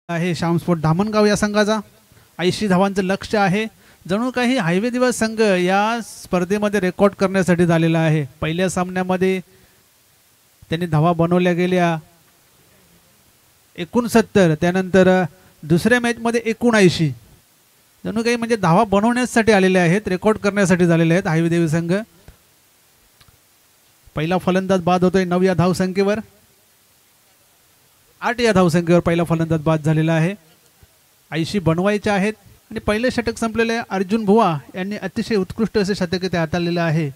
S2: आहे श्यामस्पोर्ट धामणगाव या संघाचा 80 धावांचं लक्ष्य आहे. जणू काही हायवे दिवस संघ या स्पर्धेमध्ये रेकॉर्ड करण्यासाठी झालेला आहे. पहिल्या सामन्यामध्ये त्यांनी धावा बनवल्या गेल्या 69, त्यानंतर दुसऱ्या मॅचमध्ये 79. जणू काही म्हणजे धावा बनवण्यासाठी आलेले आहेत, रेकॉर्ड करण्यासाठी झालेले आहेत हायवे दिवस संघ. पहिला फलंदाज बाद होतोय 9 या धावसंख्येवर. 8 या धावसंख्येवर पहिला फलंदाज बाद झालेला आहे. 80 बनवायचे आहेत आणि पहिले षटक संपलेले अर्जुन भुवा यांनी अतिशय उत्कृष्ट असे शतक ते हाताळलेले आहे.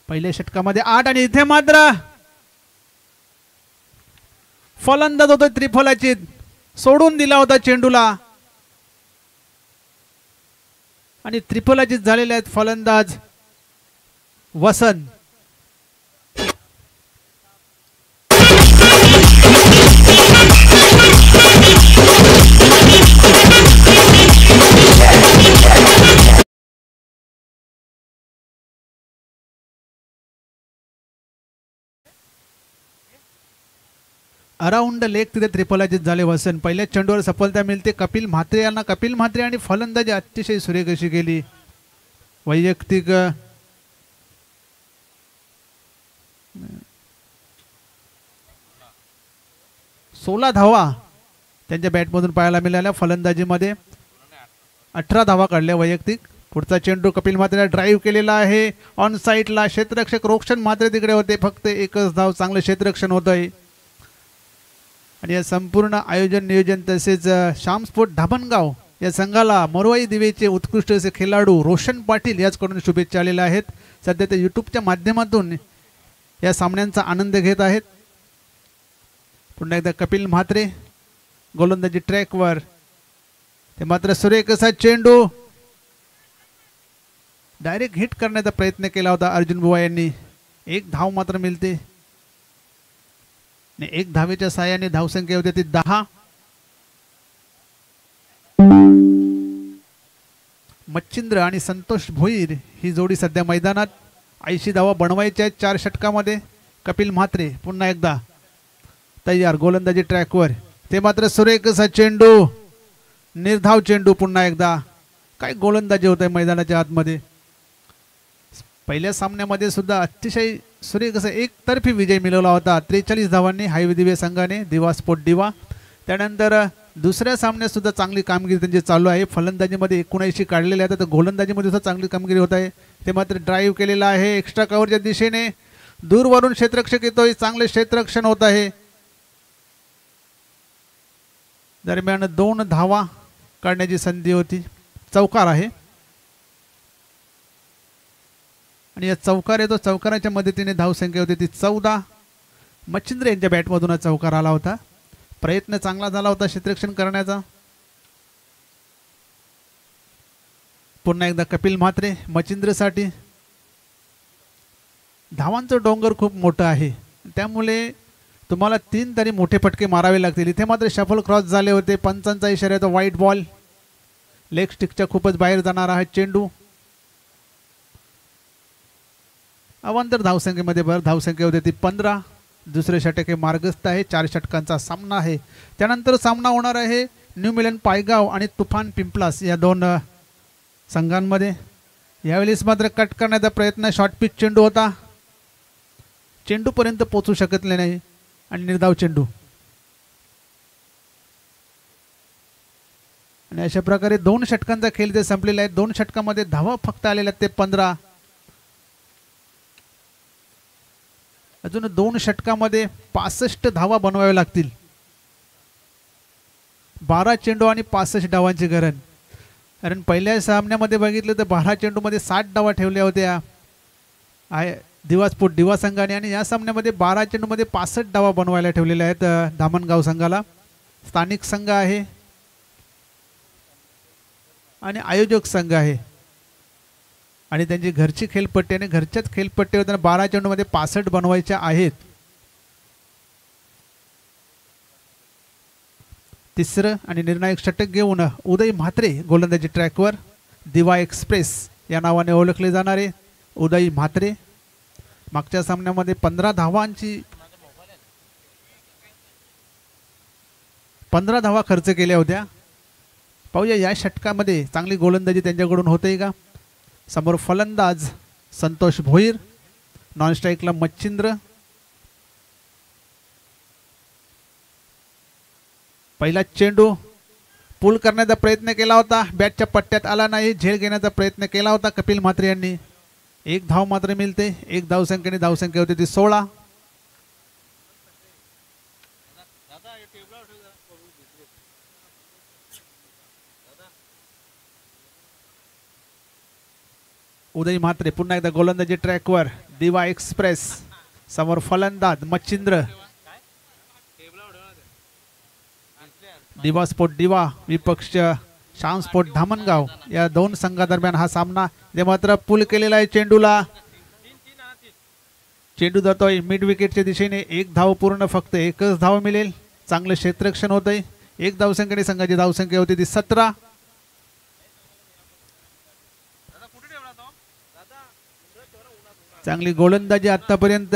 S2: पहिल्या षटकामध्ये 8 आणि इथे मात्र फलंदाज होतोय त्रिफलाची, सोडून दिला होता चेंडूला आणि त्रिफलाचीत झालेले आहेत फलंदाज वसंत. अराउंड लेग तिथे त्रिफलाचीत झाले वसंत. पहिल्या चेंडूवर सफलता मिळते कपिल म्हात्रे यांना. कपिल म्हात्रे आणि फलंदाजी अतिशय सुरेख अशी केली. वैयक्तिक 16 धावा त्यांच्या बॅटमधून पाहायला मिळाल्या. फलंदाजीमध्ये 18 धावा काढल्या वैयक्तिक. पुढचा चेंडू कपिल म्हात्रेला ड्राईव्ह केलेला आहे ऑन साईडला. क्षेत्ररक्षक रोशन म्हात्रे तिकडे होते, फक्त एकच धाव. चांगलं क्षेत्ररक्षण होत आहे. आणि या संपूर्ण आयोजन नियोजन तसेच श्यामस्पोर्ट धामणगाव या संघाला मोरवाई दिवेचे उत्कृष्ट असे खेळाडू रोशन पाटील याचकडून शुभेच्छा आलेल्या आहेत. सध्या ते यूट्यूबच्या माध्यमातून या सामन्यांचा आनंद घेत आहेत. पुन्हा एकदा कपिल म्हात्रे गोलंदाजी ट्रॅकवर, ते मात्र सुरेख असा चेंडू डायरेक्ट हिट करण्याचा प्रयत्न केला होता अर्जुन बुवा यांनी. एक धाव मात्र मिळते आणि एक धावेच्या साहाय्याने धावसंख्या होते ती 10. मच्छिंद्र आणि संतोष भोईर ही जोडी सध्या मैदानात. 80 धावा बनवायच्या आहेत 4 षटकामध्ये. कपिल म्हात्रे पुन्हा एकदा तयार गोलंदाजी ट्रॅकवर, ते मात्र सुरेख असा चेंडू, निर्धाव चेंडू पुन्हा एकदा. काय गोलंदाजी होत आहे मैदानाच्या आतमध्ये. पहिल्या सामन्यामध्ये सुद्धा अतिशय सुरेख असा एकतर्फी विजय मिळवला होता 43 धावांनी हायवे दिवे संघाने, दिवा स्पोर्ट दिवा. त्यानंतर दुसऱ्या सामन्यात सुद्धा चांगली कामगिरी त्यांची चालू आहे. फलंदाजीमध्ये 79 काढलेले आहेत, तर गोलंदाजीमध्ये सुद्धा चांगली कामगिरी होत आहे. ते मात्र ड्राईव्ह केलेला आहे एक्स्ट्रा कव्हरच्या दिशेने, दूरवरून क्षेत्ररक्षक येतोय, चांगले क्षेत्ररक्षण होत आहे. दरम्यान 2 धावा काढण्याची संधी होती, चौकार आहे आणि या चौकार येतो. चौकाराच्या मदतीने धावसंख्या होती ती 14. मच्छिंद्र यांच्या बॅटमधून चौकार आला होता. प्रयत्न चांगला झाला होता क्षेत्ररक्षण करण्याचा. पुन्हा एकदा कपिल म्हात्रे मच्छिंद्रसाठी. धावांचं डोंगर खूप मोठं आहे, त्यामुळे तुम्हाला 3 तरी मोठे फटके मारावे लागतील. इथे मात्र शफल क्रॉस झाले होते, पंचांचा इशारा येतो व्हाईट बॉल. लेग स्टिकच्या खूपच बाहेर जाणार आहे चेंडू. अवांतर धावसंख्येमध्ये भर धावसंख्या होते ती 15. दुसरे षटक हे मार्गस्थ आहे. 4 षटकांचा सामना आहे. त्यानंतर सामना होणार आहे न्यू मिलन पायगाव आणि तुफान पिंपलास या 2 संघांमध्ये. यावेळेस मात्र कट करण्याचा प्रयत्न, शॉर्ट पिच चेंडू होता, चेंडूपर्यंत पोहोचू शकले नाही आणि निर्धाव चेंडू. आणि अशा प्रकारे 2 षटकांचा खेळ ते संपलेला आहे. 2 षटकामध्ये धावा फक्त आलेल्या आहेत ते 15. अजून 2 षटकामध्ये 65 धावा बनवाव्या लागतील. 12 चेंडू आणि 65 डावांची गरज. कारण पहिल्या सामन्यामध्ये बघितलं तर 12 चेंडूमध्ये 60 डावा ठेवल्या होत्या दिवा स्पोर्ट दिवा संघाने, आणि या सामन्यामध्ये 12 चेंडूमध्ये 65 डावा बनवायला ठेवलेल्या आहेत धामणगाव संघाला. स्थानिक संघ आहे आणि आयोजक संघ आहे आणि त्यांची घरची खेळपट्टी आणि घरच्याच खेळपट्टीवर 12 चेंडूमध्ये 65 बनवायच्या आहेत. तिसरं आणि निर्णायक षटक घेऊन उदय म्हात्रे गोलंदाजी ट्रॅकवर. दिवा एक्सप्रेस या नावाने ओळखले जाणारे उदय म्हात्रे. मागच्या सामन्यामध्ये 15 धावा खर्च केल्या होत्या. पाहूया या षटकामध्ये चांगली गोलंदाजी त्यांच्याकडून होते का. समोर फलंदाज संतोष भोईर, नॉन स्ट्राईकला मच्छिंद्र. पहिला चेंडू पुल करण्याचा प्रयत्न केला होता, बॅटच्या पट्ट्यात आला नाही. झेल घेण्याचा प्रयत्न केला होता कपिल म्हात्रे यांनी. 1 धाव मात्र मिळते. 1 धावसंख्येने धावसंख्या होती ती 16. उदय म्हात्रे पुन्हा एकदा गोलंदाजी ट्रॅकवर. दिवा एक्सप्रेस समोर फलंदाज मच्छिंद्र. दिवा स्पोर्ट दिवा विपक्ष शाम स्पोर्ट धामणगाव या 2 संघादरम्यान हा सामना. ते मात्र पुल केलेला आहे चेंडूला. चेंडू जातोय मिड विकेटच्या दिशेने. 1 धाव पूर्ण, फक्त 1च धाव मिळेल. चांगलं क्षेत्ररक्षण होतंय. 1 धावसंख्येने संघाची धावसंख्या होती ती 17. चांगली गोलंदाजी आतापर्यंत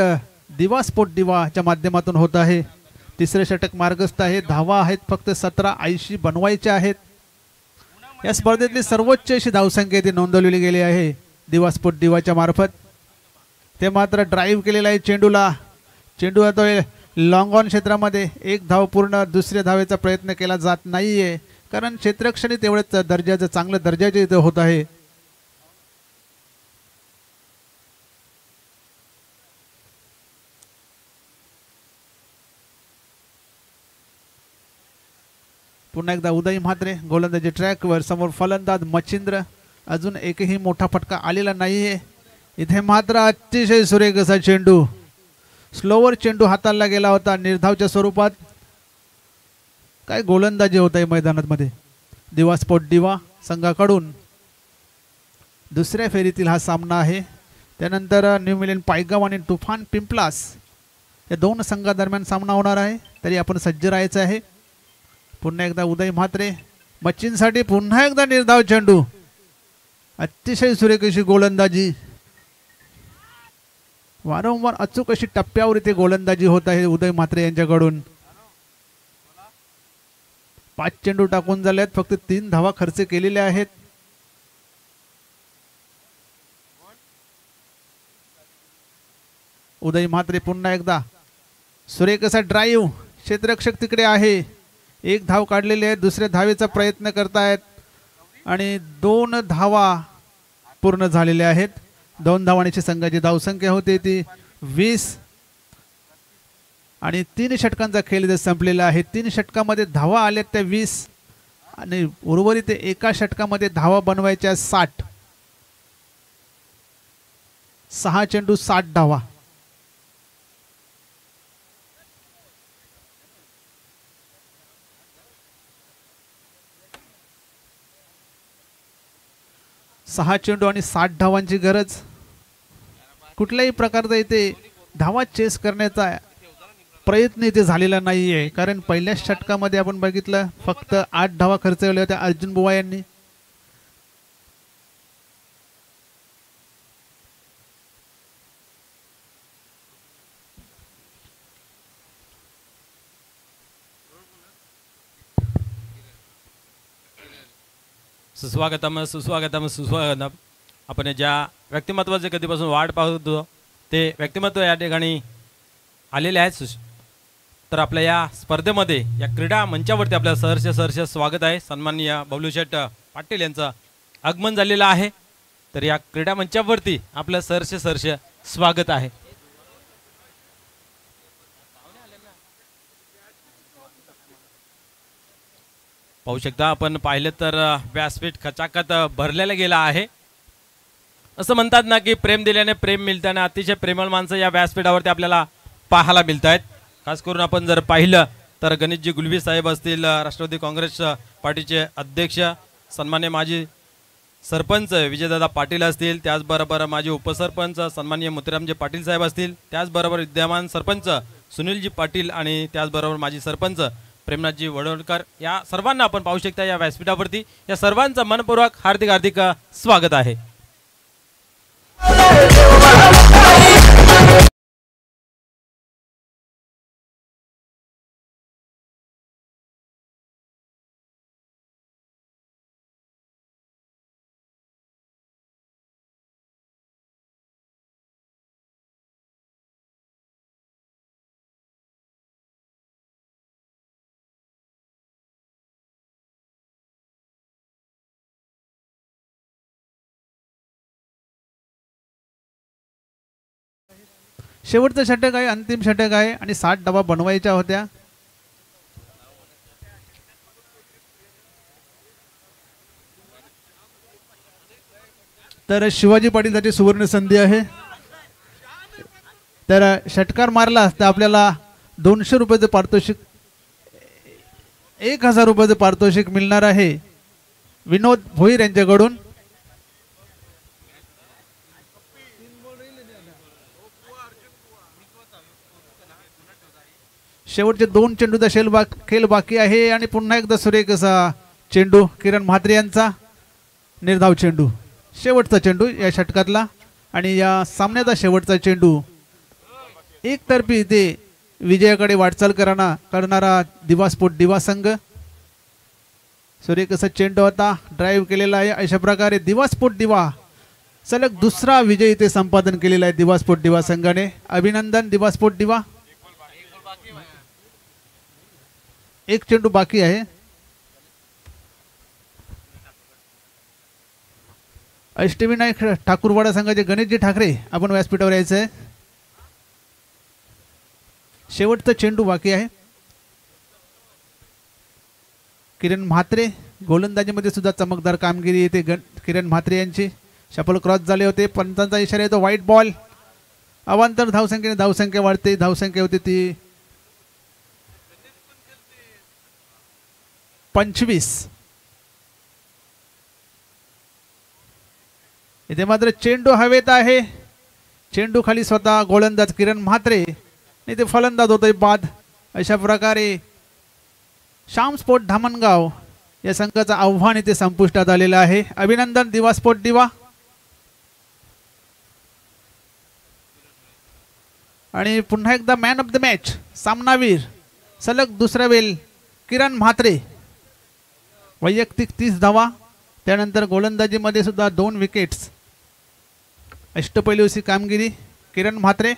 S2: दिवा स्पोर्ट दिवाच्या माध्यमातून होत आहे. तिसरे षटक मार्गस्थ आहे. धावा आहेत फक्त 17. 80 बनवायच्या आहेत. या स्पर्धेतली सर्वोच्च अशी धावसंख्या ती नोंदवलेली गेली आहे दिवा स्पोर्ट दिवाच्या मार्फत. ते मात्र ड्राईव्ह केलेला आहे चेंडूला. चेंडू येतोय लॉंग ऑन क्षेत्रामध्ये. 1 धाव पूर्ण. दुसऱ्या धावेचा प्रयत्न केला जात नाहीये, कारण क्षेत्ररक्षण तेवढंच दर्जाचं, चांगलं दर्जाचं इथं होत आहे. पुन्हा एकदा उदय म्हात्रे गोलंदाजी ट्रॅकवर. समोर फलंदाज मच्छिंद्र. अजून एकही मोठा फटका आलेला नाहीये. इथे मात्र अतिशय सुरेख असा चेंडू, स्लोवर चेंडू हाताळला गेला होता निर्धावच्या स्वरूपात. काय गोलंदाजी होत आहे मैदानामध्ये दिवा स्पोर्ट दिवा संघाकडून. दुसऱ्या फेरीतील हा सामना आहे. त्यानंतर न्यू मिलियन पायगाव आणि तुफान पिंपलास या दोन संघादरम्यान सामना होणार आहे. तरी आपण सज्ज राहायचं आहे. पुन्हा एकदा उदय म्हात्रे मच्छींसाठी पुन्हा एकदा निर्धाव चेंडू. अतिशय सुरेख अशी गोलंदाजी. वारंवार अचूक अशी टप्प्यावर इथे गोलंदाजी होत आहे उदय म्हात्रे यांच्याकडून. 5 चेंडू टाकून झाले आहेत. फक्त 3 धावा खर्च केलेल्या आहेत. उदय म्हात्रे पुन्हा एकदा सुरेख असा ड्राईव्ह. क्षेत्ररक्षक तिकडे आहे. 1 धाव काढलेली आहे. दुसऱ्या धावेचा प्रयत्न करतायत आणि 2 धावा पूर्ण झालेल्या आहेत. 2 धावांची संघाची धावसंख्या होती ती 20 आणि 3 षटकांचा खेळ इथे संपलेला आहे. 3 षटकामध्ये धावा आल्यात त्या 20 आणि उर्वरित एका षटकामध्ये धावा बनवायच्या 60. 6 चेंडू 60 धावा. सहा चेंडू आणि 60 धावांची गरज. कुठल्याही प्रकारचा इथे धावा चेस करण्याचा प्रयत्न इथे झालेला नाहीये. कारण पहिल्या षटकामध्ये आपण बघितलं फक्त 8 धावा खर्चवल्या होत्या अर्जुन बुवा यांनी.
S1: सुस्वागतम सुस्वागतम सुस्वागतम. आपण ज्या व्यक्तिमत्वाचे कधीपासून वाट पाहत होतो ते व्यक्तिमत्व या ठिकाणी आलेले आहेत. तर आपल्या या स्पर्धेमध्ये या क्रीडा मंचावरती आपल्या सहर्ष स्वागत आहे. सन्माननीय बबलूशेठ पाटील यांचं आगमन झालेलं आहे. तर या क्रीडा मंचावरती आपलं सहर्ष स्वागत आहे. पाहू शकता आपण पाहिलं तर व्यासपीठ खचाखच भरलेला गेला आहे. असं म्हणतात ना की प्रेम दिल्याने प्रेम मिळतं आणि अतिशय प्रेमळ माणसं या व्यासपीठावरती आपल्याला पाहायला मिळत आहेत. खास करून आपण जर पाहिलं तर गणेशजी गुलवी साहेब असतील, राष्ट्रवादी काँग्रेस पार्टीचे अध्यक्ष सन्मान्य माजी सरपंच विजयदादा पाटील असतील, त्याचबरोबर माजी उपसरपंच सन्मान्य मोतीरामजी पाटील साहेब असतील, त्याचबरोबर विद्यमान सरपंच सुनीलजी पाटील आणि त्याचबरोबर माजी सरपंच प्रेमनाथजी वडोळकर या सर्वांना आपण पाहू शकता या व्यासपीठावरती. या सर्वांचं मनपूर्वक हार्दिक स्वागत आहे.
S2: शेवटचं षटक आहे, अंतिम षटक आहे आणि 60 धावा बनवायच्या होत्या. तर शिवाजी पाटील साठी सुवर्ण संधी आहे. तर षटकार मारला तर आपल्याला 200 रुपयाचं पारितोषिक 1000 रुपयाचं पारितोषिक मिळणार आहे विनोद भोईर यांच्याकडून. शेवटचे 2 चेंडूचा खेळ बाकी आहे आणि पुन्हा एकदा सुरेख असा चेंडू किरण म्हात्रे यांचा निर्धाव चेंडू. शेवटचा चेंडू या षटकातला आणि या सामन्याचा शेवटचा चेंडू. एकतर्फी इथे विजयाकडे वाटचाल करणारा दिवा स्पोर्ट दिवा संघ. सुरेख असा चेंडू होता, ड्राईव्ह केलेला आहे. अशा प्रकारे दिवा स्पोर्ट दिवा सलग दुसरा विजय इथे संपादन केलेला आहे दिवा स्पोर्ट दिवा संघाने. अभिनंदन दिवा स्पोर्ट दिवा. 1 चेंडू बाकी आहे. अष्टविनायक ठाकूरवाडा संघाचे गणेशजी ठाकरे आपण व्यासपीठावर यायचं आहे. शेवटचा चेंडू बाकी आहे. किरण म्हात्रे गोलंदाजीमध्ये सुद्धा चमकदार कामगिरी येते किरण म्हात्रे यांची. शपल क्रॉस झाले होते, पंचांचा इशारा येतो व्हाईट बॉल. अवांतर धावसंख्येने धावसंख्या वाढते. धावसंख्या होती ती 25. इथे मात्र चेंडू हवेत आहे. चेंडू खाली स्वतः गोलंदाज किरण म्हात्रे आणि ते फलंदाज होतोय बाद. अशा प्रकारे श्याम स्पोर्ट धामणगाव या संघाचं आव्हान इथे संपुष्टात आलेलं आहे. अभिनंदन दिवा स्पोर्ट दिवा. आणि पुन्हा एकदा मॅन ऑफ द मॅच सामनावीर सलग दुसरा वेळ किरण म्हात्रे. वैयक्तिक 30 धावा. त्यानंतर गोलंदाजीमध्ये सुद्धा 2 विकेट्स. अष्टपैलू अशी कामगिरी किरण म्हात्रे.